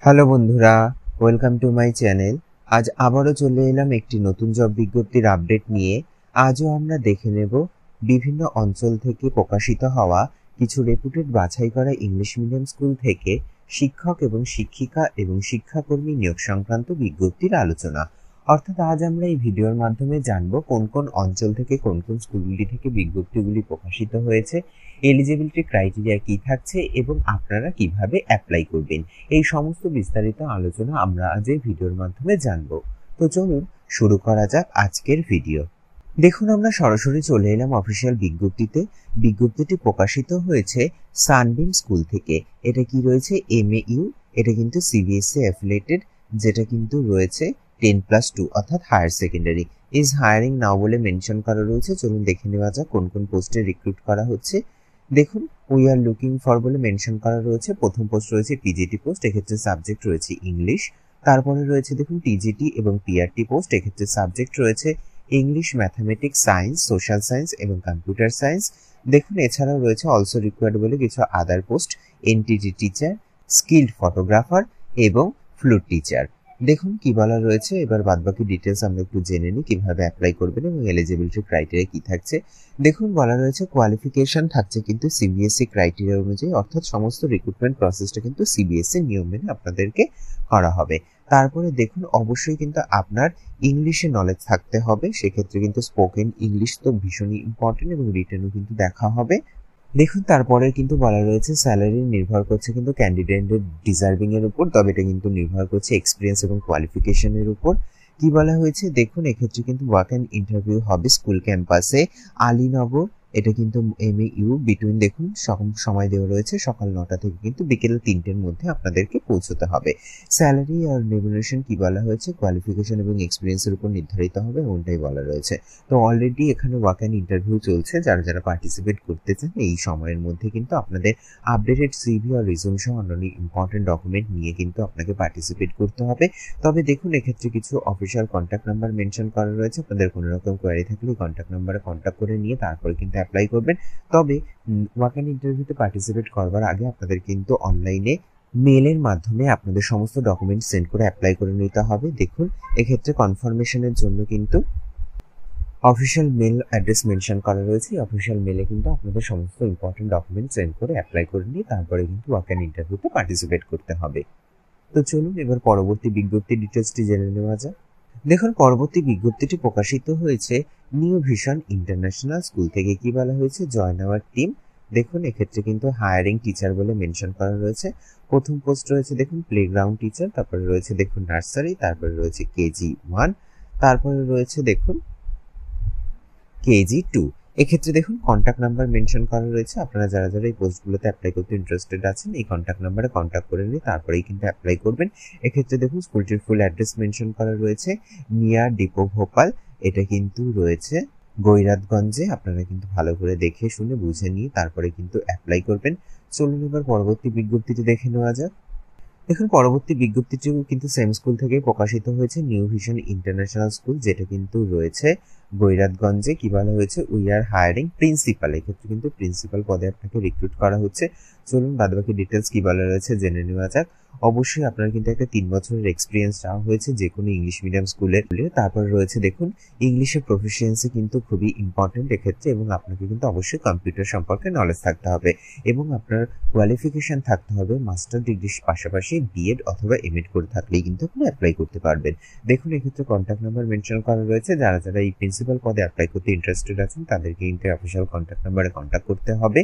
Hello বন্ধুরা, welcome to my channel. আজ আবারও চলে এলাম একটি নতুন জব বিজ্ঞপ্তির আপডেট নিয়ে। আজও আমরা দেখে নেব বিভিন্ন অঞ্চল থেকে প্রকাশিত হওয়া কিছু রেপুটেড বাছাই করা ইংলিশ মিডিয়াম স্কুল থেকে শিক্ষক এবং শিক্ষিকা এবং শিক্ষাকর্মী নিয়োগ সংক্রান্ত বিজ্ঞপ্তির আলোচনা। অর্থাৎ আজ আমরা এই ভিডিওর মাধ্যমে জানব কোন কোন অঞ্চল থেকে কোন কোন স্কুলগুলি থেকে বিজ্ঞপ্তিগুলি প্রকাশিত হয়েছে, এলিজিবিলিটি ক্রাইটেরিয়া কি থাকছে এবং আপনারা কিভাবে অ্যাপ্লাই করবেন। এই সমস্ত বিস্তারিত আলোচনা আমরা আজ এই ভিডিওর মাধ্যমে জানব। তো চলুন শুরু করা যাক আজকের ভিডিও। দেখুন, আমরা সরাসরি চলে এলাম অফিসিয়াল বিজ্ঞপ্তিতে। বিজ্ঞপ্তিটি প্রকাশিত হয়েছে সানবিম স্কুল থেকে। এটা কি রয়েছে? MAU। এটা কিন্তু CBSE অ্যাফিলিয়েটেড, যেটা কিন্তু রয়েছে 10+2 অর্থাৎ হায়ার সেকেন্ডারি। ইজ হায়ারিং নাও বলে মেনশন করা রয়েছে। চলুন দেখে নেওয়া যাক কোন কোন পোস্টে রিক্রুট করা হচ্ছে। দেখুন, উই আর লুকিং ফর বলে মেনশন করা রয়েছে। প্রথম পোস্ট রয়েছে TGT পোস্ট, এক্ষেত্রে সাবজেক্ট রয়েছে ইংলিশ। তারপরে রয়েছে দেখুন TGT এবং PRT পোস্ট, এক্ষেত্রে সাবজেক্ট রয়েছে English, mathematics, science, social science এবং কম্পিউটার সায়েন্স। দেখুন, এছাড়াও রয়েছে অলসো রিকোয়ার্ড বলে কিছু আদার post, NTT teacher, skilled photographer এবং ফ্লুট টিচার। দেখুন কি বলা রয়েছে। এবার বাদবাকি ডিটেলস আমরা একটু জেনে নিই কিভাবে অ্যাপ্লাই করবেন এবং এলিজিবিলিটি ক্রাইটেরিয়া কি থাকছে। দেখুন, বলা রয়েছে কোয়ালিফিকেশন থাকছে কিন্তু CBSE ক্রাইটেরিয়া অনুযায়ী, অর্থাৎ সমস্ত রিক্রুটমেন্ট প্রসেসটা কিন্তু CBSE নিয়ম মেনে আপনাদেরকে করা হবে। তারপরে দেখুন, অবশ্যই কিন্তু আপনার ইংলিশে নলেজ থাকতে হবে। সেক্ষেত্রে কিন্তু স্পোকেন ইংলিশ তো ভীষণই ইম্পর্টেন্ট এবং রিটেনও কিন্তু দেখা হবে। দেখুন, তারপরে কিন্তু বলা রয়েছে স্যালারি নির্ভর করছে কিন্তু ক্যান্ডিডেটের ডিজার্ভিং এর উপর, তবে এটা কিন্তু নির্ভর করছে এক্সপিরিয়েন্স এবং কোয়ালিফিকেশনের উপর। কি বলা হয়েছে দেখুন, এক্ষেত্রে কিন্তু ওয়াক অ্যান্ড ইন্টারভিউ হবে স্কুল ক্যাম্পাসে, আলীনগর। এটা কিন্তু MAU বিটুইন, দেখুন সময় দেওয়া রয়েছে সকাল 9টা থেকে কিন্তু বিকেল 3টের মধ্যে আপনাদেরকে পৌঁছতে হবে। স্যালারি আর রেমুনারেশন কি বলা হয়েছে কোয়ালিফিকেশন এবং এক্সপিরিয়েন্সের উপর নির্ধারিত হবে, এমনটাই বলা রয়েছে। তো অলরেডি এখানে ওয়াক অ্যান্ড ইন্টারভিউ চলছে। যারা পার্টিসিপেট করতে চান এই সময়ের মধ্যে কিন্তু আপনাদের আপডেটেড CV আর রিজিউম সহ অন্যান্য ইম্পর্টেন্ট ডকুমেন্ট নিয়ে কিন্তু আপনাকে পার্টিসিপেট করতে হবে। তবে দেখুন, এক্ষেত্রে কিছু অফিসিয়াল কন্ট্যাক্ট নাম্বার মেনশন করা রয়েছে। আপনাদের কোনো রকম কোয়ারি থাকলে কন্ট্যাক্ট নাম্বারে কন্ট্যাক্ট করে নিয়ে তারপরে কিন্তু অ্যাপ্লাই করবেন। তবে ওয়াক অ্যান্ড ইন্টারভিউতে পার্টিসিপেট করবার আগে আপনাদের কিন্তু অনলাইনে মেলের মাধ্যমে আপনাদের সমস্ত ডকুমেন্ট সেন্ড করে অ্যাপ্লাই করে নিতে হবে। দেখুন, এক্ষেত্রে কনফার্মেশনের জন্য কিন্তু অফিসিয়াল মেল অ্যাড্রেস মেনশন করা রয়েছে। অফিসিয়াল মেলে কিন্তু আপনাদের সমস্ত ইম্পর্টেন্ট ডকুমেন্ট সেন্ড করে অ্যাপ্লাই করে নিয়ে তারপরে কিন্তু ওয়াক অ্যান্ড ইন্টারভিউতে পার্টিসিপেট করতে হবে। তো চলুন এবার পরবর্তী বিজ্ঞপ্তির ডিটেলসটি জেনে নেওয়া যাক। দেখুন, পরবর্তী বিজ্ঞপ্তিটি প্রকাশিত হয়েছে নিউ ভিশন ইন্টারন্যাশনাল স্কুল থেকে। কি বলা হয়েছে? Join our team. দেখুন, এক্ষেত্রে কিন্তু হায়ারিং টিচার বলে মেনশন করা রয়েছে। প্রথম পোস্ট রয়েছে দেখুন প্লেগ্রাউন্ড টিচার, তারপরে রয়েছে দেখুন নার্সারি, তারপরে রয়েছে KG1, তারপরে রয়েছে দেখুন KG2। এক্ষেত্রে দেখুন কন্ট্যাক্ট নাম্বার মেনশন করা রয়েছে। আপনারা যারা এই পোস্টগুলোতে অ্যাপ্লাই করতে ইন্টারেস্টেড আছেন এই কন্ট্যাক্ট নাম্বারে কন্ট্যাক্ট করে নিয়ে তারপরেই কিন্তু অ্যাপ্লাই করবেন। এক্ষেত্রে দেখুন স্কুলটির ফুল অ্যাড্রেস মেনশন করা রয়েছে নিয়ার ডিপো ভোপাল। এটা কিন্তু রয়েছে গৈরাতগঞ্জে। আপনারা কিন্তু ভালো করে দেখে শুনে বুঝে নিয়ে তারপরে কিন্তু অ্যাপ্লাই করবেন। চলুন এবার পরবর্তী বিজ্ঞপ্তিটি দেখে নেওয়া যাক। দেখুন, পরবর্তী বিজ্ঞপ্তিটিও কিন্তু সেম স্কুল থেকেই প্রকাশিত হয়েছে, নিউ ভিশন ইন্টারন্যাশনাল স্কুল, যেটা কিন্তু রয়েছে গৈরাতগঞ্জে। কি বলা হয়েছে? We are hiring principal. এক্ষেত্রে কিন্তু প্রিন্সিপাল পদে আপনাকে রিক্রুট করা হচ্ছে। চলুন বাদবাকি ডিটেলস কি বলা রয়েছে জেনে নেওয়া যাক। অবশ্যই আপনার কিন্তু একটা 3 বছরের এক্সপিরিয়েন্স চাওয়া হয়েছে যে কোনো ইংলিশ মিডিয়াম স্কুলে। তারপর রয়েছে দেখুন ইংলিশে প্রফিসিয়েন্সি কিন্তু খুবই ইম্পর্টেন্ট এক্ষেত্রে, এবং আপনাকে কিন্তু অবশ্যই কম্পিউটার সম্পর্কে নলেজ থাকতে হবে এবং আপনার কোয়ালিফিকেশন থাকতে হবে মাস্টার ডিগ্রির পাশাপাশি BEd অথবা MAd করে থাকলেই কিন্তু আপনি অ্যাপ্লাই করতে পারবেন। দেখুন, এক্ষেত্রে কন্ট্যাক্ট নাম্বার মেনশন করা রয়েছে। যারা এই প্রিন্সিপাল পদে অ্যাপ্লাই করতে ইন্টারেস্টেড আছেন তাদেরকে কিন্তু অফিসিয়াল কন্ট্যাক্ট নাম্বারে কন্ট্যাক্ট করতে হবে।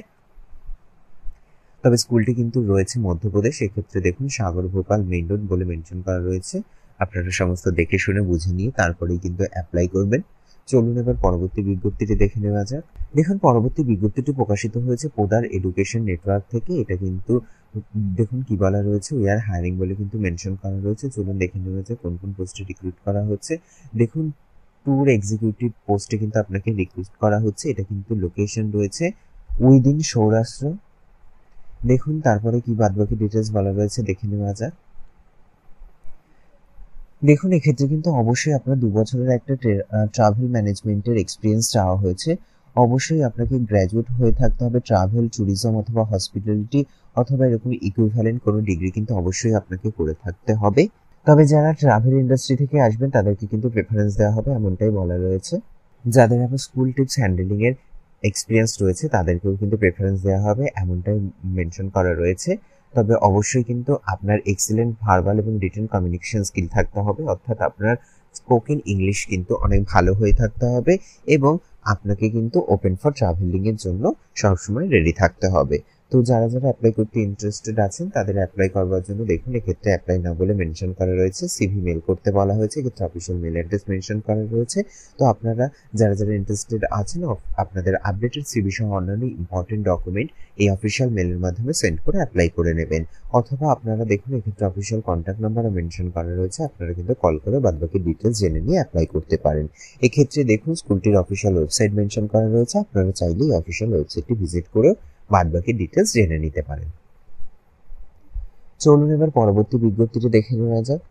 তবে স্কুলটি কিন্তু রয়েছে মধ্যপ্রদেশ। এক্ষেত্রে দেখুন সাগর ভোপাল মেইন রোড বলে মেনশন করা রয়েছে। আপনারা সমস্ত দেখে শুনে বুঝে নিয়ে তারপরেই কিন্তু অ্যাপ্লাই করবেন। চলুন এবার পরবর্তী বিজ্ঞপ্তিটি দেখে নেওয়া যাক। দেখুন, পরবর্তী বিজ্ঞপ্তিটি প্রকাশিত হয়েছে পোদার এডুকেশন নেটওয়ার্ক থেকে। এটা কিন্তু দেখুন কি বলা রয়েছে উই আর হায়ারিং বলে কিন্তু মেনশন করা রয়েছে। চলুন দেখে নেওয়া যাক কোন কোন পোস্টে রিক্রুট করা হচ্ছে। দেখুন, ট্যুর এক্সিকিউটিভ পোস্টে কিন্তু আপনাকে রিক্রুট করা হচ্ছে। এটা কিন্তু লোকেশন রয়েছে উইদিন সৌরাষ্ট্র। দেখুন, তারপরে কি বাদবাকি ডিটেলস বলা রয়েছে দেখে নেওয়া যাক। দেখুন, এক্ষেত্রে কিন্তু অবশ্যই আপনার 2 বছরের একটা ট্রাভেল ম্যানেজমেন্টের এক্সপিরিয়েন্স চাওয়া হয়েছে। অবশ্যই আপনাকে গ্র্যাজুয়েট হয়ে থাকতে হবে ট্রাভেল, ট্যুরিজম অথবা হসপিটালিটি অথবা এরকম ইকুইভ্যালেন্ট কোনো ডিগ্রি কিন্তু অবশ্যই আপনাকে করে থাকতে হবে। তবে যারা ট্রাভেল ইন্ডাস্ট্রি থেকে আসবেন তাদেরকে কিন্তু প্রেফারেন্স দেওয়া হবে এমনটাই বলা রয়েছে। যাদের আবার স্কুল ট্রিপস হ্যান্ডেলিং এর এক্সপিরিয়েন্স রয়েছে তাদেরকেও কিন্তু প্রেফারেন্স দেওয়া হবে এমনটাই মেনশন করা রয়েছে। তবে অবশ্যই কিন্তু আপনার এক্সিলেন্ট ভার্বাল এবং রিটেন কমিউনিকেশন স্কিল থাকতে হবে, অর্থাৎ আপনার স্পোকেন ইংলিশ কিন্তু অনেক ভালো হয়ে থাকতে হবে এবং আপনাকে কিন্তু ওপেন ফর ট্রাভেলিং এর জন্য সবসময় রেডি থাকতে হবে। তো যারা যারা অ্যাপ্লাই করতে ইন্টারেস্টেড আছেন তাদের অ্যাপ্লাই করবার জন্য দেখুন এক্ষেত্রে অ্যাপ্লাই না বলে মেনশন করা রয়েছে সিভি মেল করতে বলা হয়েছে, এক্ষেত্রে অফিসিয়াল মেল অ্যাড্রেস মেনশন করা রয়েছে। তো আপনারা যারা যারা ইন্টারেস্টেড আছেন আপনাদের আপডেটেড সিভি সহ অন্যান্য ইম্পর্টেন্ট ডকুমেন্ট এই অফিসিয়াল মেলের মাধ্যমে সেন্ড করে অ্যাপ্লাই করে নেবেন। অথবা আপনারা দেখুন এক্ষেত্রে অফিসিয়াল কন্ট্যাক্ট নাম্বারও মেনশন করা রয়েছে, আপনারা কিন্তু কল করে বাদবাকি ডিটেলস জেনে নিয়ে অ্যাপ্লাই করতে পারেন। এক্ষেত্রে দেখুন স্কুলটির অফিসিয়াল ওয়েবসাইট মেনশন করা রয়েছে, আপনারা চাইলেই অফিসিয়াল ওয়েবসাইটটি ভিজিট করে বাদবাকি ডিটেলস জেনে নিতে পারেন। চলুন এবার পরবর্তী বিজ্ঞপ্তিটি দেখে নেওয়া যাক।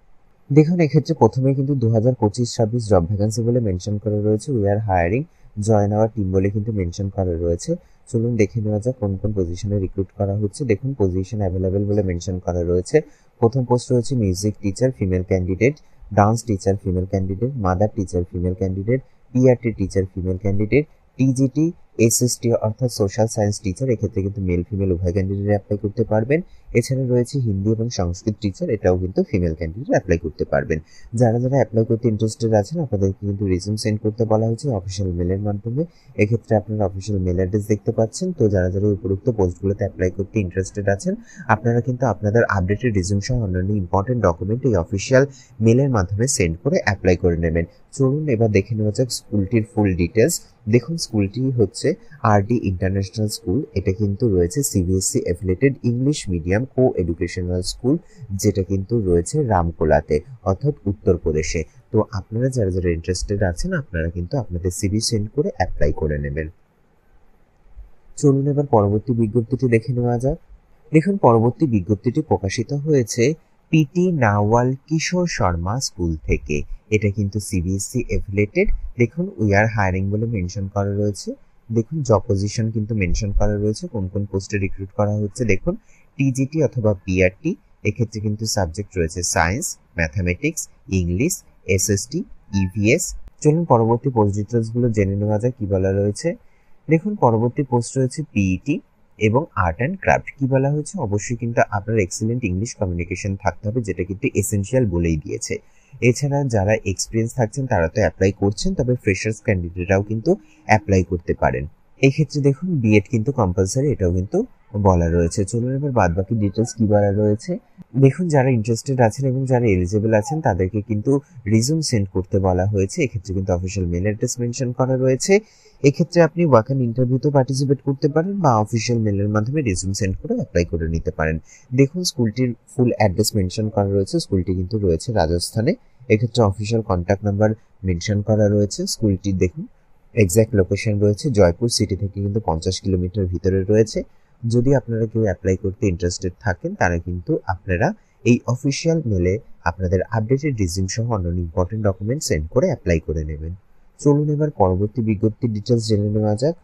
দেখুন এক্ষেত্রে প্রথমে কিন্তু 2025-26 জব ভ্যাকান্সি বলে মেনশন করা রয়েছে, we are hiring join our team বলে কিন্তু মেনশন করা রয়েছে। চলুন দেখে নেওয়া যাক কোন কোন পজিশনে রিক্রুট করা হচ্ছে। দেখুন পজিশন অ্যাভেলেবেল বলে মেনশন করা রয়েছে। প্রথম পোস্ট রয়েছে music teacher female candidate, dance teacher female candidate, mother teacher female candidate, PRT teacher female candidate, TGT SST অর্থাৎ সোশ্যাল সায়েন্স টিচার, এক্ষেত্রে কিন্তু মেল ফিমেল উভয় ক্যান্ডিডেট অ্যাপ্লাই করতে পারবেন। এছাড়া রয়েছে হিন্দি এবং সংস্কৃত টিচার, এটাও কিন্তু ফিমেল ক্যান্ডিডেট অ্যাপ্লাই করতে পারবেন। যারা যারা অ্যাপ্লাই করতে ইন্টারেস্টেড আছেন আপনাদেরকে কিন্তু রিজিউম সেন্ড করতে বলা হয়েছে অফিসিয়াল মেলের মাধ্যমে। এক্ষেত্রে আপনারা অফিসিয়াল মেল অ্যাড্রেস দেখতে পাচ্ছেন। তো যারা যারা উপরোক্ত পোস্টগুলোতে অ্যাপ্লাই করতে ইন্টারেস্টেড আছেন আপনারা কিন্তু আপনাদের আপডেটেড রিজিউম সহ অন্যান্য ইম্পর্টেন্ট ডকুমেন্ট এই অফিসিয়াল মেলের মাধ্যমে সেন্ড করে অ্যাপ্লাই করে নেবেন। চলুন এবার দেখে নেওয়া যাক স্কুলটির ফুল ডিটেলস। দেখুন স্কুলটি হচ্ছে আরডি ইন্টারন্যাশনাল স্কুল, এটা কিন্তু রয়েছে সিবিএসসি অ্যাফিলিয়েটেড ইংলিশ মিডিয়াম কো এডুকেশনাল স্কুল, যেটা কিন্তু রয়েছে রামকোলাতে অর্থাৎ উত্তরপ্রদেশে। তো আপনারা যারা যারা ইন্টারেস্টেড আছেন আপনারা কিন্তু আপনাদের সিভি সেন্ড করে অ্যাপ্লাই করে নেবেন। চলুন এবার পরবর্তী বিজ্ঞপ্তিটি দেখে নেওয়া যাক। দেখুন পরবর্তী বিজ্ঞপ্তিটি প্রকাশিত হয়েছে পিটি নাওয়াল কিশোর শর্মা স্কুল থেকে, এটা কিন্তু সিবিএসসি অ্যাফিলিয়েটেড। দেখুন উই আর হায়ারিং বলে মেনশন করা রয়েছে। দেখুন জব পজিশন কিন্তু মেনশন করা রয়েছে কোন কোন পোস্টে রিক্রুট করা হচ্ছে। দেখুন টিজিটি অথবা পিআরটি, এক্ষেত্রে কিন্তু সাবজেক্ট রয়েছে science, mathematics, English, SST, EVS. চলুন পরবর্তী পোস্ট ডিটেলসগুলো জেনে নেওয়া যায় কি বলা রয়েছে। দেখুন পরবর্তী পোস্ট রয়েছে পিইটি এবং আর্ট অ্যান্ড ক্রাফট। কি বলা হয়েছে, অবশ্যই কিন্তু আপনার এক্সিলেন্ট ইংলিশ কমিউনিকেশন থাকতে হবে, যেটা কিন্তু এসেনশিয়াল বলেই দিয়েছে। এছাড়া যারা এক্সপিরিয়েন্স থাকছেন তারা তো অ্যাপ্লাই করছেন, তবে ফ্রেশার্স ক্যান্ডিডেটরাও কিন্তু অ্যাপ্লাই করতে পারেন। এই ক্ষেত্রে দেখুন বিএড কিন্তু কম্পালসারি, এটাও কিন্তু বলা রয়েছে। চলুন এবার বাদ বাকি ডিটেলস কি বলা রয়েছে। দেখুন যারা ইন্টারেস্টেড আছেন এবং যারা এলিজিবল আছেন তাদেরকে কিন্তু রিজিউম সেন্ড করতে বলা হয়েছে। এক্ষেত্রে কিন্তু অফিসিয়াল মেল অ্যাড্রেস মেনশন করা রয়েছে। এক্ষেত্রে আপনি ওয়াক অ্যান্ড ইন্টারভিউতে পার্টিসিপেট করতে পারেন বা অফিসিয়াল মেলের মাধ্যমে রিজিউম সেন্ড করে অ্যাপ্লাই করে নিতে পারেন। দেখুন স্কুলটির ফুল অ্যাড্রেস মেনশন করা রয়েছে, স্কুলটি কিন্তু রয়েছে রাজস্থানে। এক্ষেত্রে অফিসিয়াল কন্ট্যাক্ট নাম্বার মেনশন করা রয়েছে। স্কুলটির দেখুন এক্স্যাক্ট লোকেশন রয়েছে জয়পুর সিটি থেকে কিন্তু 50 কিলোমিটার ভিতরে রয়েছে। যদি আপনারা কেউ অ্যাপ্লাই করতে ইন্টারেস্টেড থাকেন তারা কিন্তু আপনারা এই অফিসিয়াল মেলে আপনাদের আপডেটেড রিজিউম সহ অন্যান্য ইম্পর্টেন্ট ডকুমেন্ট সেন্ড করে অ্যাপ্লাই করে নেবেন। চলুন এবার পরবর্তী বিজ্ঞপ্তির ডিটেলস জেনে নেওয়া যাক।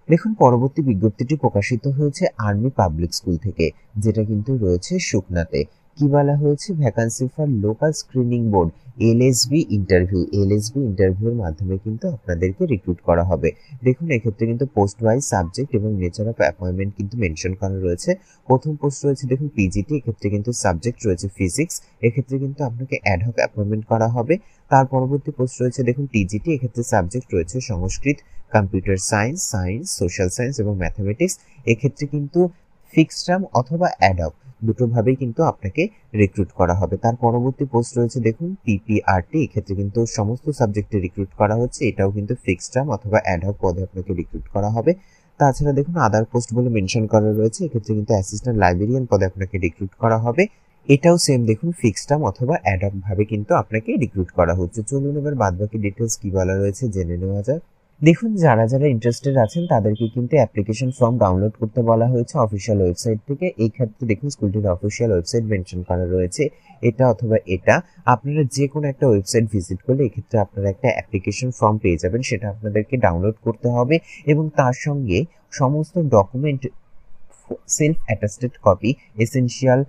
দেখুন পরবর্তী বিজ্ঞপ্তিটি প্রকাশিত হয়েছে আর্মি পাবলিক স্কুল থেকে, যেটা কিন্তু রয়েছে সুকনাতে। কি বলা হয়েছে, vacancy for local screening board LSB interview. LSB ইন্টারভিউর মাধ্যমে কিন্তু আপনাদেরকে রিক্রুট করা হবে। দেখুন এক্ষেত্রে কিন্তু পোস্ট ওয়াইজ সাবজেক্ট এবং নেচার অফ অ্যাপয়েন্টমেন্ট কিন্তু মেনশন করা রয়েছে। প্রথম পোস্ট রয়েছে দেখুন পিজিটি, এক্ষেত্রে কিন্তু সাবজেক্ট রয়েছে ফিজিক্স, এক্ষেত্রে কিন্তু আপনাকে অ্যাডহক অ্যাপয়েন্টমেন্ট করা হবে। তার পরবর্তী পোস্ট রয়েছে দেখুন টিজিটি, এক্ষেত্রে সাবজেক্ট রয়েছে সংস্কৃত, কম্পিউটার সায়েন্স, সোশ্যাল সায়েন্স এবং ম্যাথামেটিক্স। এক্ষেত্রে কিন্তু ফিক্সড টার্ম অথবা অ্যাডহক দুটোভাবেই কিন্তু আপনাকে রিক্রুট করা হবে। তার পরবর্তী পোস্ট রয়েছে দেখুন পিপিআরটি, এক্ষেত্রে কিন্তু সমস্ত সাবজেক্টে রিক্রুট করা হচ্ছে, এটাও কিন্তু ফিক্সড টার্ম অথবা অ্যাডহক পদে আপনাকে রিক্রুট করা হবে। তাছাড়া দেখুন আদার পোস্ট বলে মেনশন করা রয়েছে, এক্ষেত্রে কিন্তু অ্যাসিস্ট্যান্ট লাইব্রেরিয়ান পদে আপনাকে রিক্রুট করা হবে, এটাও সেম দেখুন ফিক্সড টার্ম অথবা অ্যাডহক ভাবে কিন্তু আপনাকে রিক্রুট করা হচ্ছে। চলুন এবার বাদবাকি ডিটেলস কি বলা রয়েছে জেনে নেওয়া যাক। দেখুন, যারা যারা ইন্টারেস্টেড আছেন তাদেরকে কিন্তু অ্যাপ্লিকেশন ফর্ম ডাউনলোড করতে বলা হয়েছে অফিসিয়াল ওয়েবসাইট থেকে। এই ক্ষেত্রে দেখুন স্কুলটির অফিসিয়াল ওয়েবসাইট মেনশন করা রয়েছে, এটা অথবা এটা। আপনারা যে কোনো একটা ওয়েবসাইট ভিজিট করলে এক্ষেত্রে আপনারা একটা অ্যাপ্লিকেশন ফর্ম পেয়ে যাবেন, সেটা আপনাদেরকে ডাউনলোড করতে হবে এবং তার সঙ্গে সমস্ত document, self attested copy, essential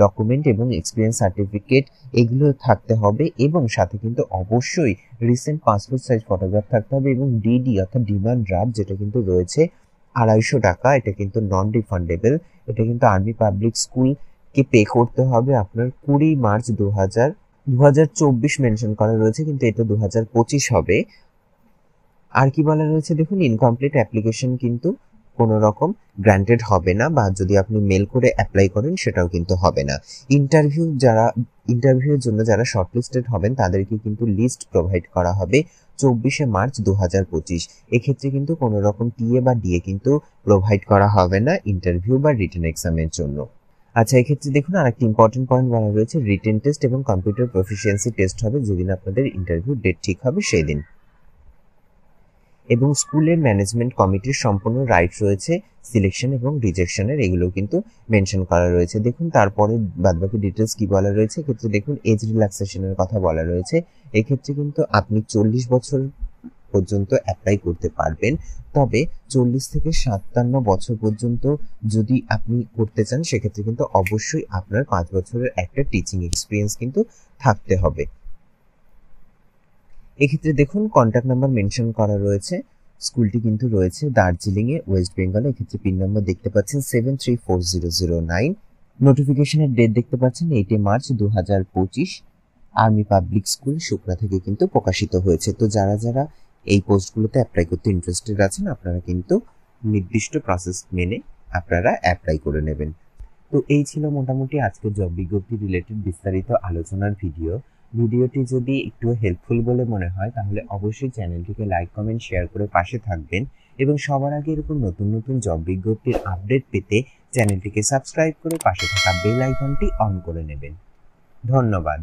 document এবং এক্সপিরিয়েন্স সার্টিফিকেট এগুলো থাকতে হবে এবং সাথে কিন্তু অবশ্যই রিসেন্ট পাসপোর্ট সাইজ ফটোগ্রাফ থাকতে হবে এবং ডিডি অর্থাৎ ডিমান্ড ড্রাফট যেটা কিন্তু রয়েছে 250 টাকা, এটা কিন্তু নন রিফান্ডেবল। এটা কিন্তু আর্মি পাবলিক স্কুলকে পে করতে হবে আপনার 20 মার্চ 2024 মেনশন করা রয়েছে, কিন্তু এটা 2025 হবে। আর কি বলা রয়েছে দেখুন, ইনকমপ্লিট অ্যাপ্লিকেশন কিন্তু কোনো রকম গ্রান্টেড হবে না, বা যদি আপনি মেল করে অ্যাপ্লাই করেন সেটাও কিন্তু হবে না। ইন্টারভিউর জন্য যারা শর্টলিস্টেড হবেন তাদেরকে কিন্তু লিস্ট প্রোভাইড করা হবে 24 মার্চ 2025। এক্ষেত্রে কিন্তু কোনো রকম টিএ বা ডিএ কিন্তু প্রোভাইড করা হবে না ইন্টারভিউ বা রিটেন এক্সামের জন্য। আচ্ছা, এক্ষেত্রে দেখুন আরেকটি ইম্পর্টেন্ট পয়েন্ট বলা রয়েছে, রিটেন টেস্ট এবং কম্পিউটার প্রফিসিয়েন্সি টেস্ট হবে যেদিন আপনাদের ইন্টারভিউ ডেট ঠিক হবে সেই দিন। এবং স্কুলের ম্যানেজমেন্ট কমিটির সম্পূর্ণ রাইট রয়েছে সিলেকশন এবং রিজেকশনের, এগুলো কিন্তু মেনশন করা রয়েছে। দেখুন তারপরে বাদবাকি ডিটেলস কি বলা রয়েছে। এক্ষেত্রে দেখুন এজ রিল্যাক্সেশনের কথা বলা রয়েছে। এক্ষেত্রে কিন্তু আপনি 40 বছর পর্যন্ত অ্যাপ্লাই করতে পারবেন, তবে 40 থেকে 57 বছর পর্যন্ত যদি আপনি করতে চান সেক্ষেত্রে কিন্তু অবশ্যই আপনার 5 বছরের একটা টিচিং এক্সপিরিয়েন্স কিন্তু থাকতে হবে। এক্ষেত্রে দেখুন কন্ট্যাক্ট নাম্বার মেনশন করা রয়েছে। স্কুলটি কিন্তু রয়েছে দার্জিলিংয়ে, ওয়েস্ট বেঙ্গলে। এক্ষেত্রে পিন নাম্বার দেখতে পাচ্ছেন 734009। নোটিফিকেশনের ডেট দেখতে পাচ্ছেন 8 মার্চ 2025। আর্মি পাবলিক স্কুল সুকনা থেকে কিন্তু প্রকাশিত হয়েছে। তো যারা যারা এই পোস্টগুলোতে অ্যাপ্লাই করতে ইন্টারেস্টেড আছেন আপনারা কিন্তু নির্দিষ্ট প্রসেস মেনে আপনারা অ্যাপ্লাই করে নেবেন। তো এই ছিল মোটামুটি আজকে জব বিজ্ঞপ্তি রিলেটেড বিস্তারিত আলোচনার ভিডিওটি যদি একটু হেল্পফুল বলে মনে হয় তাহলে অবশ্যই চ্যানেলটিকে লাইক, কমেন্ট, শেয়ার করে পাশে থাকবেন এবং সবার আগে এরকম নতুন নতুন জব বিজ্ঞপ্তির আপডেট পেতে চ্যানেলটিকে সাবস্ক্রাইব করে পাশে থাকা বেল আইকনটি অন করে নেবেন। ধন্যবাদ।